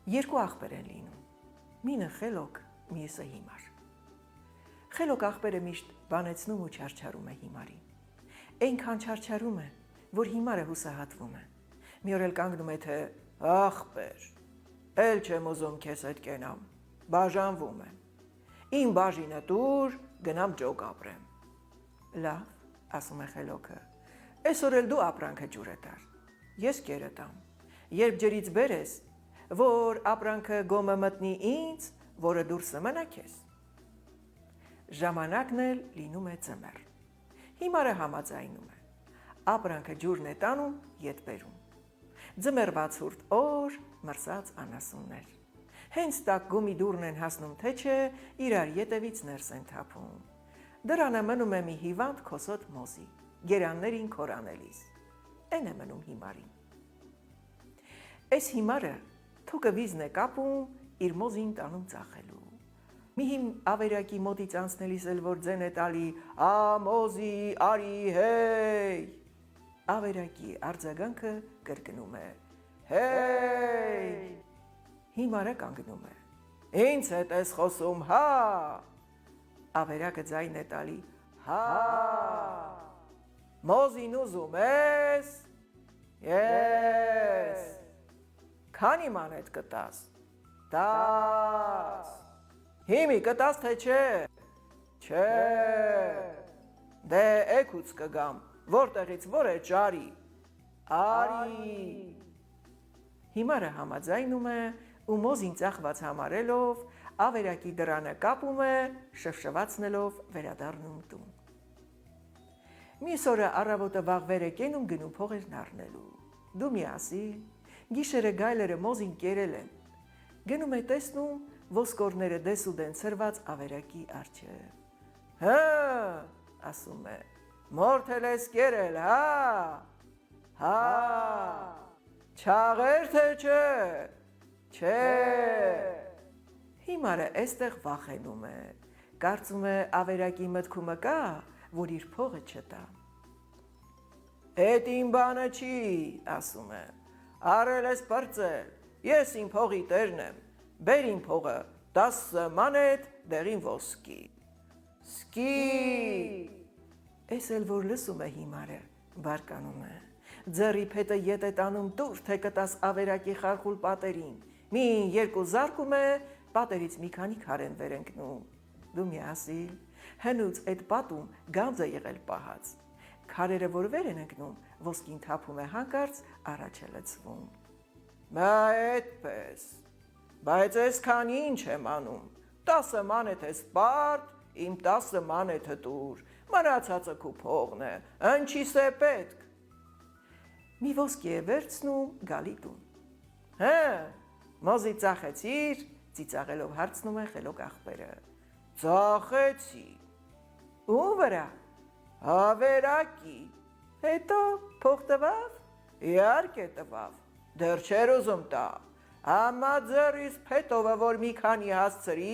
Երկու աղբեր են լինում, մինը խելոք, մյուսը հիմար։ Խելոք աղբերը միշտ բանեցնում ու չարչարում է հիմարին։ Այնքան չարչարում է, որ հիմարը հուսահատվում է։ Մի օր էլ կանգնում է, թե աղբեր, էլ չեմ ուզում քեզ հետ կենամ, բաժանվում եմ։ Իմ բաժինը տուր, գնամ ջոկ ապրեմ։ Լավ, ասում է խելոքը, այսօր էլ դու ապրանքը ջուրը տար, ես կերը տամ, երբ ջրից բերես, որ ապրանքը գոմը մտնի ինձ, որը դուրսը մնա քեզ։ Ժամանակն էլ լինում է ձմեռ։ Հիմարը համաձայնում է։ Ապրանքը ջուրն է տանում, ետ բերում։ Ձմեռվա ցուրտ օր, մրսած անասուններ։ Հենց տակ գումի դուրն են հասնում, թե չէ, իրար ետևից ներս են թափում։ Դրանը մնում է մի հիվանդ քոսոտ մոզի, գերաններին քորանելիս։ Այն է մնում հիմարին։ Այս հիմարը թուկը վիզն է կապում իր մոզին տանում ծախելու։ Մի հին ավերակի մոտից անցնելիս էլ որ ձեն է տալի «Ամոզի արի հեյ»։ Ավերակի արձագանքը կրկնում է «Հեյ»։ Հիմարը կանգնում է։ «Ինձ հետ ես խոսում, հա»։ Ավերակը ձայն է տալի «Հա»։ «Մոզին ուզում ես»։ «Ես»։ Քանի մանետ կտաս։ 10։ Հիմի կտաս թե չէ։ Չէ։ Դե էքուց կգամ, որտեղից որ է ճարի։ Արի։ Հիմարը համաձայնում է ու մոզին ծախված համարելով ավերակի դրանը կապում է, շվշվացնելով վերադառնում տուն։ Մյուս օրը առավոտը վաղվեր է կենում գնում փողերն առնելու։ Դու մի ասի, գիշերը գայլերը մոզին կերել են, գնում է տեսնում ոսկորները դեսուդեն ցրված ավերակի առջև։ Հը, ասում է, մորթել ես կերել, հա։ Հա։ Չաղեր թե չէ։ Չէ։ Հիմարը էստեղ վախենում է, կարծում է ավերակի մտքումը կա, որ իր փողը չտա։ Էդ իմ բանը չի, ասում է, առել ես պրծել, ես իմ փողի տերն եմ, բեր իմ փողը 10 մանետ դեղին ոսկի։ Սկի։ Էս էլ որ լսում է հիմարը, բարկանում է, ձեռի փետը ետ է տանում տուր, թե կտաս ավերակի խարխուլ պատերին, մի երկու զարկում է, պատերից մի քանի քարեն վեր ընկնում։ Դու մի ասի, հնուց այդ պատում գանձ է եղել պահած։ Քարերը որ վեր են ընկնում, ոսկին թափում է հանկարծ, առաջ է լցվում։ Բա այդպես, բայց այսքան ինչ եմ անում, 10 մանեթ ես պարդ, իմ 10 մանեթը տուր, մնացածը քու փողն է, ընչիս է պետք։ Մի ոսկի է վերցնում, գալի տուն։ Հը, մոզի ծախեցիր, ծիծաղելով հարցնում է խելոք աղբերը։ Ծախեցի։ Ում վրա։ Ավերակի։ Հետո փող տվավ։ Իհարկե տվավ։ Դեռ չէր ուզում տա։ Համա ձեռիս փետովը որ մի քանի հասցրի,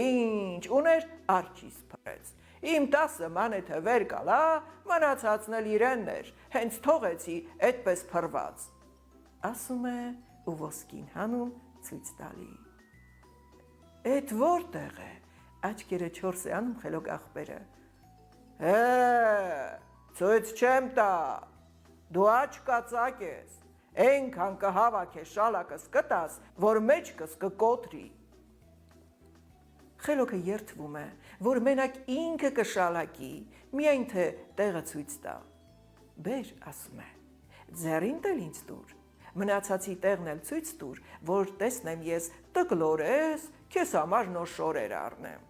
ինչ ուներ արջիս փրեց։ Իմ 10 մանեթը վեր կալա, մնացածն էլ իրենն էր, հենց թողեցի այդպես փռված։ Ասում է ու ոսկին հանում ցույց տալի։ Էդ որտեղ է։ Աչքերը 4 է անում խելոք աղբերը։ Հե, ցույց չեմ տա։ Դու աչ կածակ ես։ Այնքան կհավաքես շալակս կտաս, որ մեջքս կկոտրի։ Խելոքը երդվում է, որ մենակ ինքը կշալակի, միայն թե տեղը ցույց տա։ Բեր, ասում է, ձեռին տել ինձ տուր, մնացածի տեղն էլ ցույց տուր, որ տեսնեմ ես տկլորես, քեզ համար նոր շորեր առնեմ։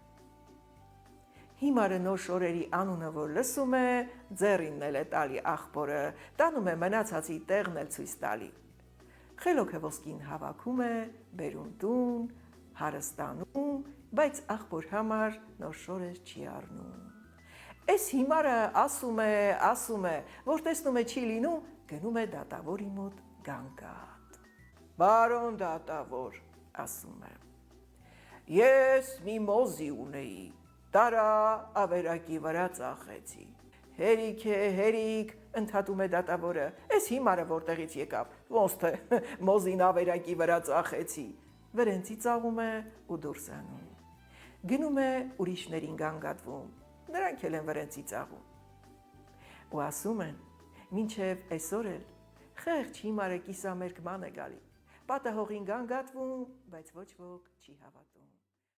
Հիմարը նոր շորերի անունը որ լսում է, ձեռինն էլ է տալի աղբորը, տանում է մնացածի տեղն էլ ցույց տալի։ Խելոքը ոսկին հավաքում է, բերում տուն, հարստանում, բայց աղբոր համար նոր շորեր չի առնում։ Էս հիմարը ասում է, որ տեսնում է չի լինում, գնում է դատավորի մոտ գանգատ։ Բարոն դատավոր, ասում է, ես մի մոզի ունեի, տարա ավերակի վրա ծախեցի։ Հերիք է, հերիք, ընդհատում է դատավորը, էս հիմարը որտեղից եկավ, ոնց թե մոզին ավերակի վրա ծախեցի, վրենցի ծաղում է ու դուրս անում։ Գնում է ուրիշներին գանգատվում, նրանք էլ են վրենցի ծաղում։ Ու ասում են, մինչև այսօր էլ խեղճ հիմարը կիսամերկման է գալի, պատահողին գանգատվում, բայց ոչ ոք չի հավատում։